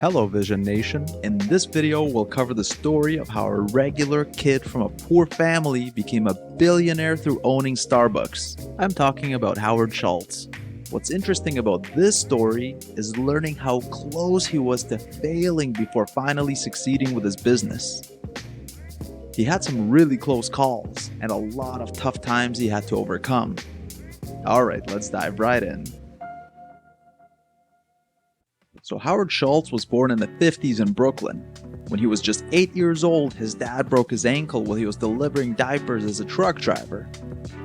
Hello Vision Nation. In this video, we'll cover the story of how a regular kid from a poor family became a billionaire through owning Starbucks. I'm talking about Howard Schultz. What's interesting about this story is learning how close he was to failing before finally succeeding with his business. He had some really close calls and a lot of tough times he had to overcome. Alright, let's dive right in. So Howard Schultz was born in the 50s in Brooklyn. When he was just 8 years old, his dad broke his ankle while he was delivering diapers as a truck driver.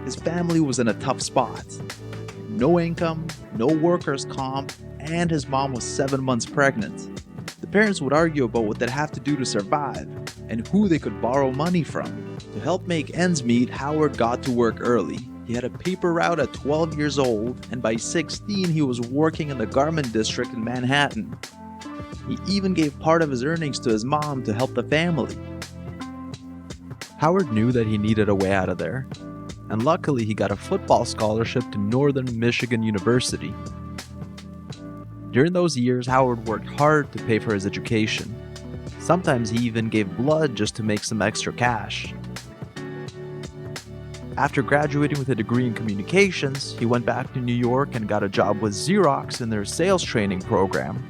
His family was in a tough spot. No income, no workers' comp, and his mom was 7 months pregnant. The parents would argue about what they'd have to do to survive, and who they could borrow money from. To help make ends meet, Howard got to work early. He had a paper route at 12 years old, and by 16 he was working in the garment district in Manhattan. He even gave part of his earnings to his mom to help the family. Howard knew that he needed a way out of there, and luckily he got a football scholarship to Northern Michigan University. During those years, Howard worked hard to pay for his education. Sometimes he even gave blood just to make some extra cash. After graduating with a degree in communications, he went back to New York and got a job with Xerox in their sales training program.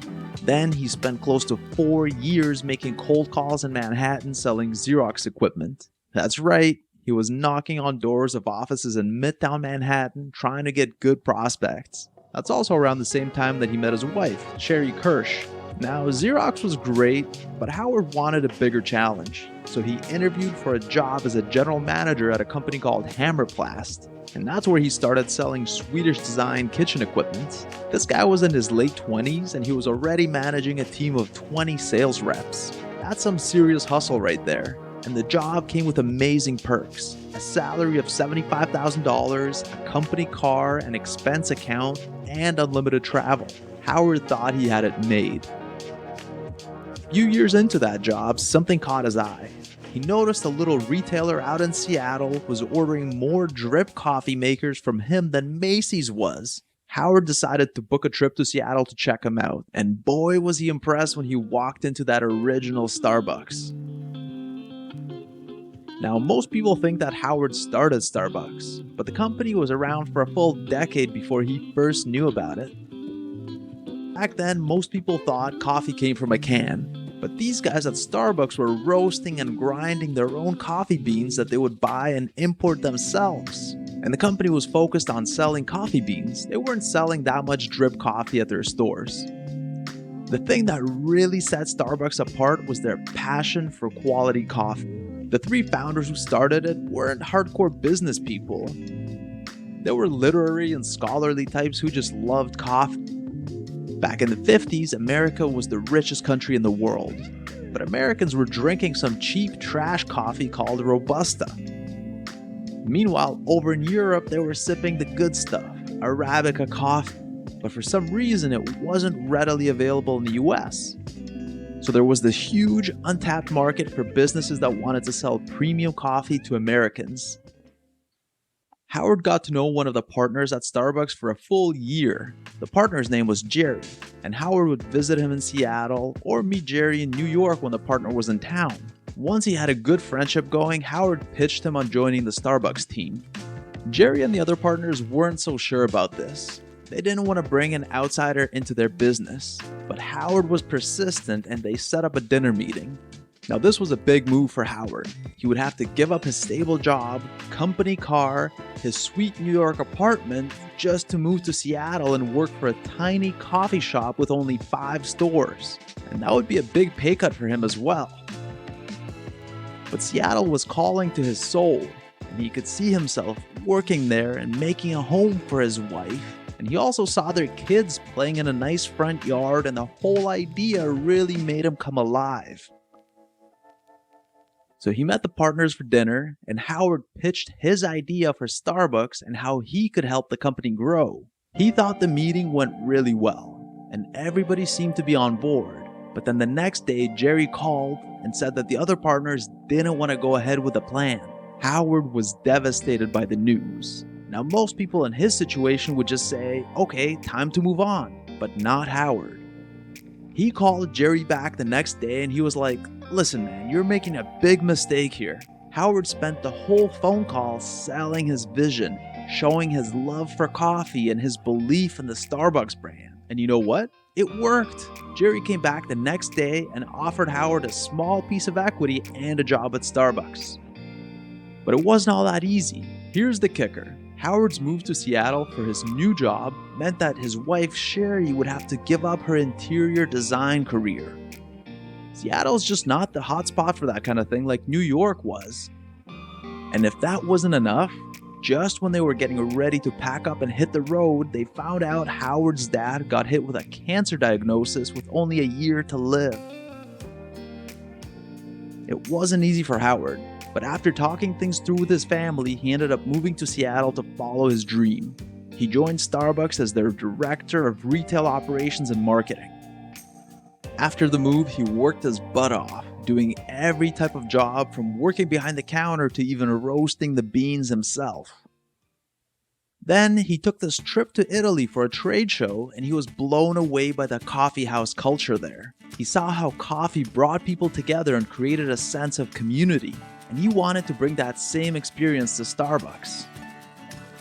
Then he spent close to 4 years making cold calls in Manhattan selling Xerox equipment. That's right, he was knocking on doors of offices in Midtown Manhattan trying to get good prospects. That's also around the same time that he met his wife, Sherry Kirsch. Now, Xerox was great, but Howard wanted a bigger challenge. So he interviewed for a job as a general manager at a company called Hammerplast. And that's where he started selling Swedish-designed kitchen equipment. This guy was in his late 20s and he was already managing a team of 20 sales reps. That's some serious hustle right there. And the job came with amazing perks. A salary of $75,000, a company car, an expense account, and unlimited travel. Howard thought he had it made. A few years into that job, something caught his eye. He noticed a little retailer out in Seattle was ordering more drip coffee makers from him than Macy's was. Howard decided to book a trip to Seattle to check him out, and boy was he impressed when he walked into that original Starbucks. Now, most people think that Howard started Starbucks, but the company was around for a full decade before he first knew about it. Back then, most people thought coffee came from a can, but these guys at Starbucks were roasting and grinding their own coffee beans that they would buy and import themselves. And the company was focused on selling coffee beans. They weren't selling that much drip coffee at their stores. The thing that really set Starbucks apart was their passion for quality coffee. The three founders who started it weren't hardcore business people. They were literary and scholarly types who just loved coffee. Back in the 50s, America was the richest country in the world, but Americans were drinking some cheap trash coffee called Robusta. Meanwhile, over in Europe, they were sipping the good stuff, Arabica coffee, but for some reason it wasn't readily available in the US. So there was this huge untapped market for businesses that wanted to sell premium coffee to Americans. Howard got to know one of the partners at Starbucks for a full year. The partner's name was Jerry, and Howard would visit him in Seattle or meet Jerry in New York when the partner was in town. Once he had a good friendship going, Howard pitched him on joining the Starbucks team. Jerry and the other partners weren't so sure about this. They didn't want to bring an outsider into their business, but Howard was persistent and they set up a dinner meeting. Now this was a big move for Howard. He would have to give up his stable job, company car, his sweet New York apartment just to move to Seattle and work for a tiny coffee shop with only 5 stores. And that would be a big pay cut for him as well. But Seattle was calling to his soul, and he could see himself working there and making a home for his wife. And he also saw their kids playing in a nice front yard, and the whole idea really made him come alive. So he met the partners for dinner, and Howard pitched his idea for Starbucks and how he could help the company grow. He thought the meeting went really well, and everybody seemed to be on board. But then the next day, Jerry called and said that the other partners didn't want to go ahead with the plan. Howard was devastated by the news. Now, most people in his situation would just say, okay, time to move on, but not Howard. He called Jerry back the next day and he was like, "Listen man, you're making a big mistake here." Howard spent the whole phone call selling his vision, showing his love for coffee and his belief in the Starbucks brand. And you know what? It worked. Jerry came back the next day and offered Howard a small piece of equity and a job at Starbucks. But it wasn't all that easy. Here's the kicker. Howard's move to Seattle for his new job meant that his wife Sherry would have to give up her interior design career. Seattle's just not the hot spot for that kind of thing like New York was. And if that wasn't enough, just when they were getting ready to pack up and hit the road, they found out Howard's dad got hit with a cancer diagnosis with only a year to live. It wasn't easy for Howard, but after talking things through with his family, he ended up moving to Seattle to follow his dream. He joined Starbucks as their director of retail operations and marketing. After the move, he worked his butt off, doing every type of job from working behind the counter to even roasting the beans himself. Then he took this trip to Italy for a trade show and he was blown away by the coffee house culture there. He saw how coffee brought people together and created a sense of community, and he wanted to bring that same experience to Starbucks.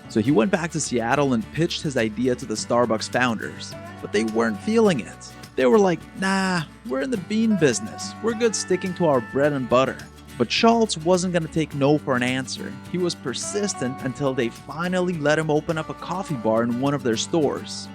So he went back to Seattle and pitched his idea to the Starbucks founders, but they weren't feeling it. They were like, "Nah, we're in the bean business. We're good sticking to our bread and butter." But Schultz wasn't going to take no for an answer. He was persistent until they finally let him open up a coffee bar in one of their stores.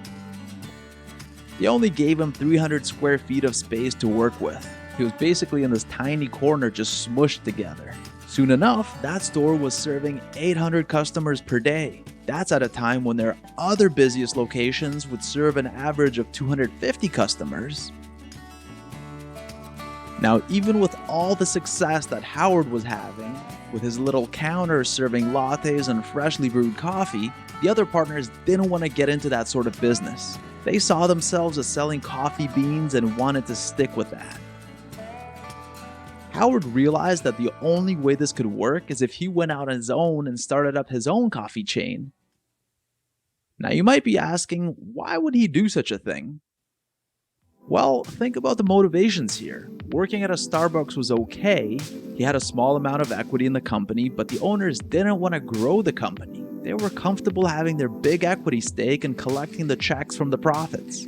They only gave him 300 square feet of space to work with. He was basically in this tiny corner just smushed together. Soon enough, that store was serving 800 customers per day. That's at a time when their other busiest locations would serve an average of 250 customers. Now, even with all the success that Howard was having, with his little counter serving lattes and freshly brewed coffee, the other partners didn't want to get into that sort of business. They saw themselves as selling coffee beans and wanted to stick with that. Howard realized that the only way this could work is if he went out on his own and started up his own coffee chain. Now you might be asking, why would he do such a thing? Well, think about the motivations here. Working at a Starbucks was okay. He had a small amount of equity in the company, but the owners didn't want to grow the company. They were comfortable having their big equity stake and collecting the checks from the profits.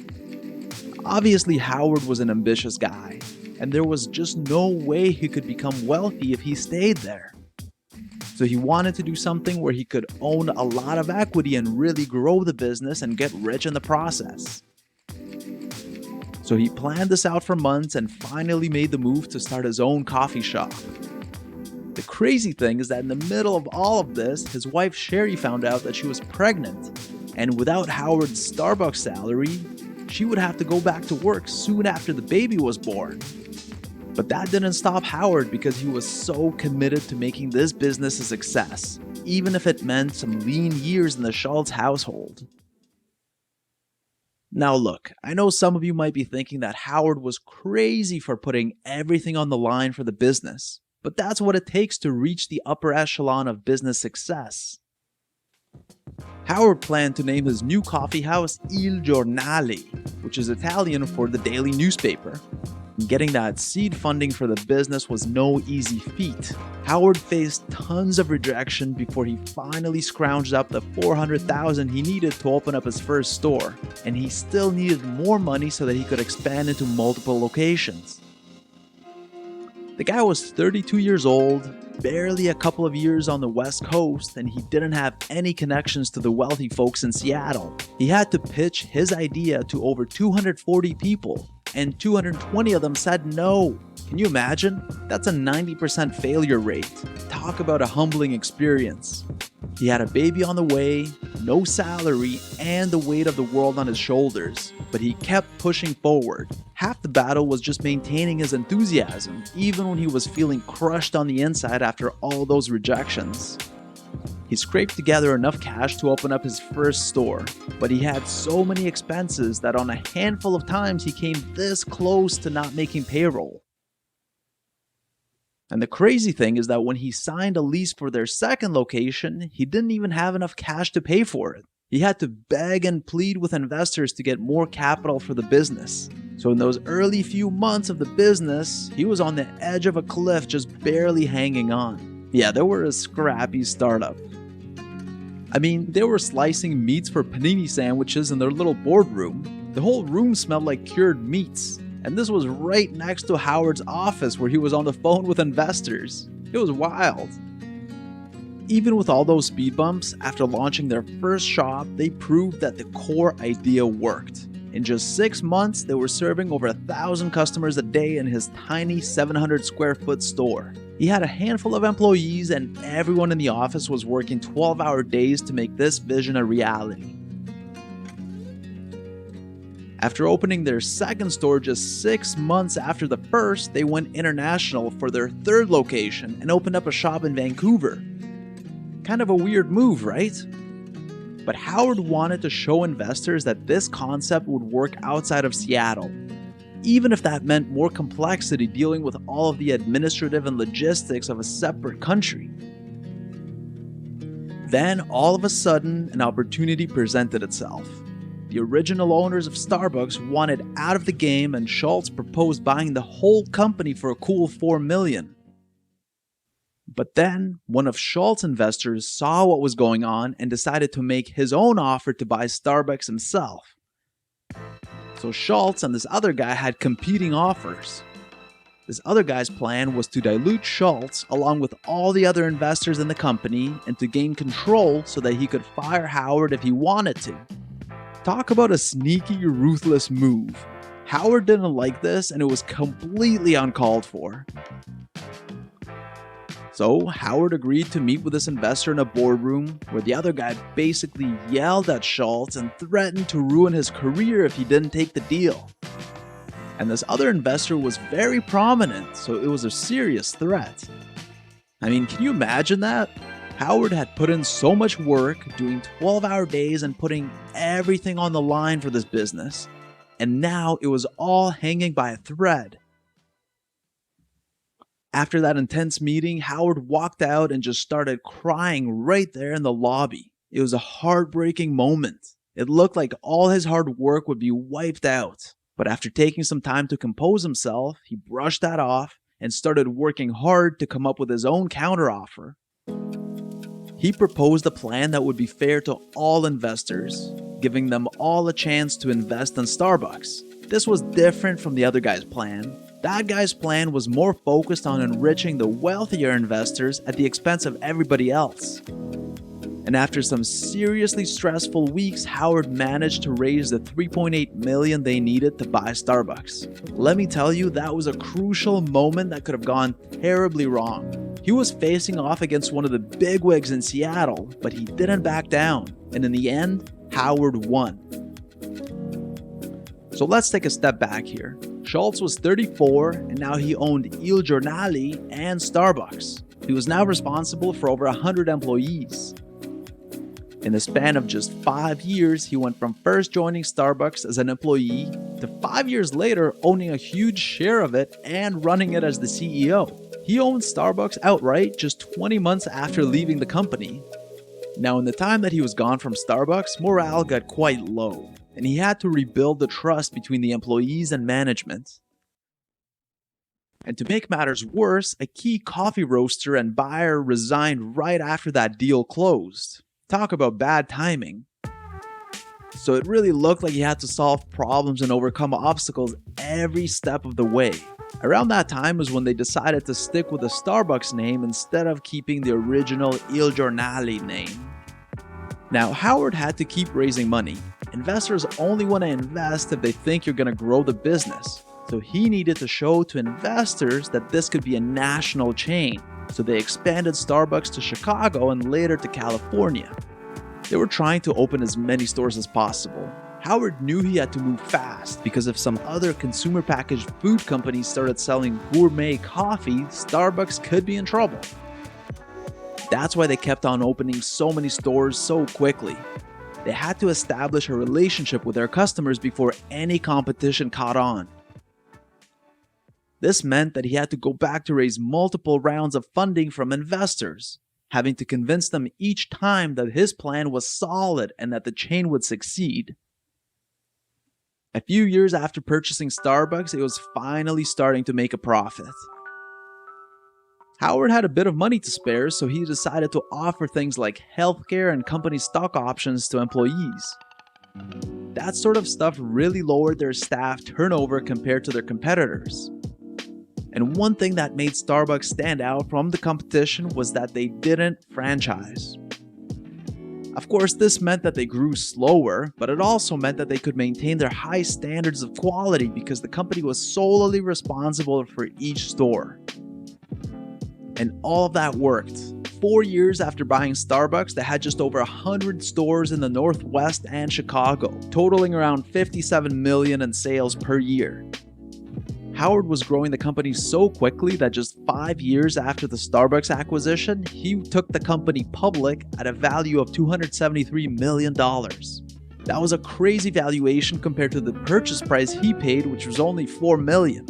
Obviously, Howard was an ambitious guy, and there was just no way he could become wealthy if he stayed there. So he wanted to do something where he could own a lot of equity and really grow the business and get rich in the process. So he planned this out for months and finally made the move to start his own coffee shop. The crazy thing is that in the middle of all of this, his wife Sherry found out that she was pregnant, and without Howard's Starbucks salary, she would have to go back to work soon after the baby was born. But that didn't stop Howard because he was so committed to making this business a success, even if it meant some lean years in the Schultz household. Now look, I know some of you might be thinking that Howard was crazy for putting everything on the line for the business, but that's what it takes to reach the upper echelon of business success. Howard planned to name his new coffee house Il Giornale, which is Italian for the daily newspaper. Getting that seed funding for the business was no easy feat. Howard faced tons of rejection before he finally scrounged up the $400,000 he needed to open up his first store, and he still needed more money so that he could expand into multiple locations. The guy was 32 years old, barely a couple of years on the West Coast, and he didn't have any connections to the wealthy folks in Seattle. He had to pitch his idea to over 240 people, and 220 of them said no. Can you imagine? That's a 90% failure rate. Talk about a humbling experience. He had a baby on the way, no salary, and the weight of the world on his shoulders, but he kept pushing forward. Half the battle was just maintaining his enthusiasm, even when he was feeling crushed on the inside after all those rejections. He scraped together enough cash to open up his first store, but he had so many expenses that on a handful of times he came this close to not making payroll. And the crazy thing is that when he signed a lease for their second location, he didn't even have enough cash to pay for it. He had to beg and plead with investors to get more capital for the business. So in those early few months of the business, he was on the edge of a cliff just barely hanging on. Yeah, they were a scrappy startup. I mean, they were slicing meats for panini sandwiches in their little boardroom. The whole room smelled like cured meats. And this was right next to Howard's office where he was on the phone with investors. It was wild. Even with all those speed bumps, after launching their first shop, they proved that the core idea worked. In just 6 months, they were serving over 1,000 customers a day in his tiny 700 square foot store. He had a handful of employees and everyone in the office was working 12-hour days to make this vision a reality. After opening their second store just 6 months after the first, they went international for their third location and opened up a shop in Vancouver. Kind of a weird move, right? But Howard wanted to show investors that this concept would work outside of Seattle, even if that meant more complexity dealing with all of the administrative and logistics of a separate country. Then, all of a sudden, an opportunity presented itself. The original owners of Starbucks wanted out of the game and Schultz proposed buying the whole company for a cool $4 million. But then, one of Schultz's investors saw what was going on and decided to make his own offer to buy Starbucks himself. So Schultz and this other guy had competing offers. This other guy's plan was to dilute Schultz along with all the other investors in the company and to gain control so that he could fire Howard if he wanted to. Talk about a sneaky, ruthless move. Howard didn't like this and it was completely uncalled for. So Howard agreed to meet with this investor in a boardroom where the other guy basically yelled at Schultz and threatened to ruin his career if he didn't take the deal. And this other investor was very prominent, so it was a serious threat. I mean, can you imagine that? Howard had put in so much work, doing 12-hour days and putting everything on the line for this business. And now it was all hanging by a thread. After that intense meeting, Howard walked out and just started crying right there in the lobby. It was a heartbreaking moment. It looked like all his hard work would be wiped out. But after taking some time to compose himself, he brushed that off and started working hard to come up with his own counteroffer. He proposed a plan that would be fair to all investors, giving them all a chance to invest in Starbucks. This was different from the other guy's plan. That guy's plan was more focused on enriching the wealthier investors at the expense of everybody else. And after some seriously stressful weeks, Howard managed to raise the $3.8 million they needed to buy Starbucks. Let me tell you, that was a crucial moment that could have gone terribly wrong. He was facing off against one of the bigwigs in Seattle, but he didn't back down. And in the end, Howard won. So let's take a step back here. Schultz was 34 and now he owned Il Giornale and Starbucks. He was now responsible for over 100 employees. In the span of just 5 years, he went from first joining Starbucks as an employee to 5 years later owning a huge share of it and running it as the CEO. He owned Starbucks outright just 20 months after leaving the company. Now, in the time that he was gone from Starbucks, morale got quite low, and he had to rebuild the trust between the employees and management. And to make matters worse, a key coffee roaster and buyer resigned right after that deal closed. Talk about bad timing. So it really looked like he had to solve problems and overcome obstacles every step of the way. Around that time was when they decided to stick with the Starbucks name instead of keeping the original Il Giornale name. Now, Howard had to keep raising money. Investors only want to invest if they think you're going to grow the business. So he needed to show to investors that this could be a national chain. So they expanded Starbucks to Chicago and later to California. They were trying to open as many stores as possible. Howard knew he had to move fast because if some other consumer packaged food companies started selling gourmet coffee, Starbucks could be in trouble. That's why they kept on opening so many stores so quickly. They had to establish a relationship with their customers before any competition caught on. This meant that he had to go back to raise multiple rounds of funding from investors. having to convince them each time that his plan was solid and that the chain would succeed. A few years after purchasing Starbucks, it was finally starting to make a profit. Howard had a bit of money to spare, so he decided to offer things like healthcare and company stock options to employees. That sort of stuff really lowered their staff turnover compared to their competitors. And one thing that made Starbucks stand out from the competition was that they didn't franchise. Of course, this meant that they grew slower, but it also meant that they could maintain their high standards of quality because the company was solely responsible for each store. And all of that worked. 4 years after buying Starbucks, they had just over 100 stores in the Northwest and Chicago, totaling around $57 million in sales per year. Howard was growing the company so quickly that just 5 years after the Starbucks acquisition, he took the company public at a value of $273 million. That was a crazy valuation compared to the purchase price he paid, which was only $4 million.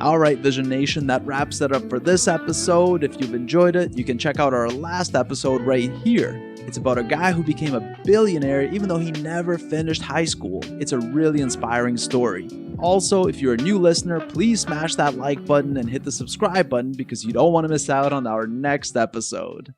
Alright, Vision Nation, that wraps it up for this episode. If you've enjoyed it, you can check out our last episode right here. It's about a guy who became a billionaire even though he never finished high school. It's a really inspiring story. Also, if you're a new listener, please smash that like button and hit the subscribe button because you don't want to miss out on our next episode.